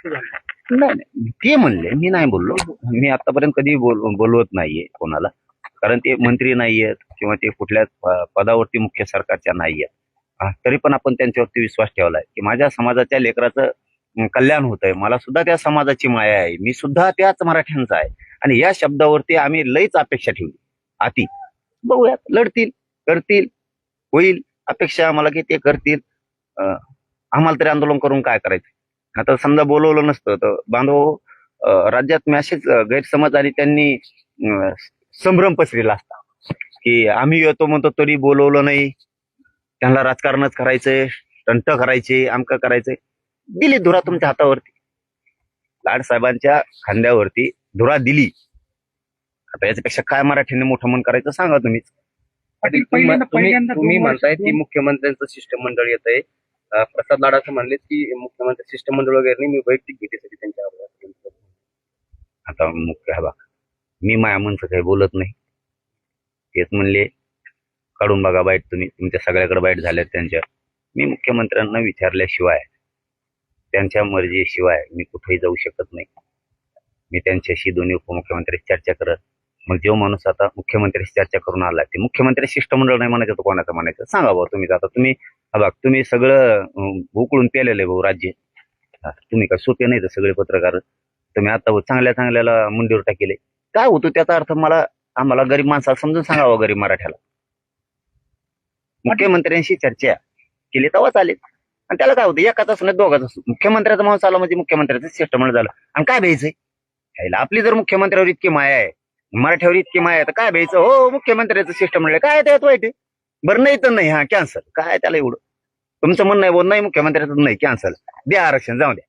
नाही नाही, ते म्हणले, मी नाही बोललो. मी आतापर्यंत कधी बोलवत नाहीये कोणाला, कारण ते मंत्री नाहीयेत किंवा ते कुठल्याच पदावरती मुख्य सरकारच्या नाहीयेत. तरी पण आपण त्यांच्यावरती विश्वास ठेवलाय की माझ्या समाजाच्या लेकराचं कल्याण होत आहे. मला सुद्धा त्या समाजाची माया आहे, मी सुद्धा त्याच मराठ्यांचा आहे. आणि या शब्दावरती आम्ही लईच अपेक्षा ठेवली. अति बघूयात, लढतील, करतील, होईल. अपेक्षा आम्हाला की ते करतील. आम्हाला तरी आंदोलन करून काय करायचं. आता समजा बोलवलं नसतं तर बांधव, राज्यात मी असेच गैरसमज आणि त्यांनी संभ्रम पसरला असता की आम्ही येतो म्हणतो तरी बोलवलं नाही, त्यांना राजकारणच करायचंय, तंट करायचे, आमकं करायचंय. दिली धुरा तुमच्या हातावरती, लाड साहेबांच्या खांद्यावरती धुरा दिली. आता याच्यापेक्षा काय मराठीने मोठं मन करायचं सांगा तुम्हीच. तुम्ही म्हणताय की मुख्यमंत्र्यांचं शिष्टमंडळ येत आहे. प्रसाद लाड असं म्हणले की मुख्यमंत्री शिष्टमंडळ वगैरे नाही, मी वैयक्तिक भेटीसाठी त्यांच्या. आता मुख्य हा बघा, मी माया मनचं काही बोलत नाही. तेच म्हणले काढून बघा बाईट, तुम्ही तुमच्या सगळ्याकडे बाईट झाल्यात त्यांच्या. मी मुख्यमंत्र्यांना विचारल्याशिवाय, त्यांच्या मर्जीशिवाय मी कुठेही जाऊ शकत नाही. मी त्यांच्याशी दोन्ही उपमुख्यमंत्र्यांशी चर्चा करत. मग जो माणूस आता मुख्यमंत्र्यांशी चर्चा करून आला ते मुख्यमंत्री शिष्टमंडळ नाही म्हणायचं, तो कोणाचं म्हणायचं सांगा भाऊ तुम्ही. आता तुम्ही बघा, तुम्ही सगळं उकळून पेलेलं आहे भाऊ राज्य. तुम्ही काय सोपे नाही तर सगळे पत्रकार. तुम्ही आता चांगल्या चांगल्याला मुंडीवर टाकेले. काय होतो त्याचा अर्थ मला, आम्हाला गरीब माणसाला समजून सांगावं, गरीब मराठ्याला. मुख्यमंत्र्यांशी चर्चा केली तेव्हा चालेल. आणि त्याला काय होतं, एकाच असं नाही दोघाच असं. मुख्यमंत्र्याचा माणूस आला म्हणजे मुख्यमंत्र्याचं शिष्टमंडळ झालं. आणि काय भ्यायचंय, आपली जर मुख्यमंत्र्यावर इतकी माया आहे, मराठ्यावर इतकी माया आहे, तर काय भ्यायचं. हो, मुख्यमंत्र्याचं शिष्टमंडळ काय त्यात वाईट आहे. बरं नाही तर नाही, हा कॅन्सल, काय त्याला एवढं. तुमचं म्हणणं आहे बोल, नाही मुख्यमंत्र्याचं नाही, कॅन्सल, द्या आरक्षण, जाऊ द्या.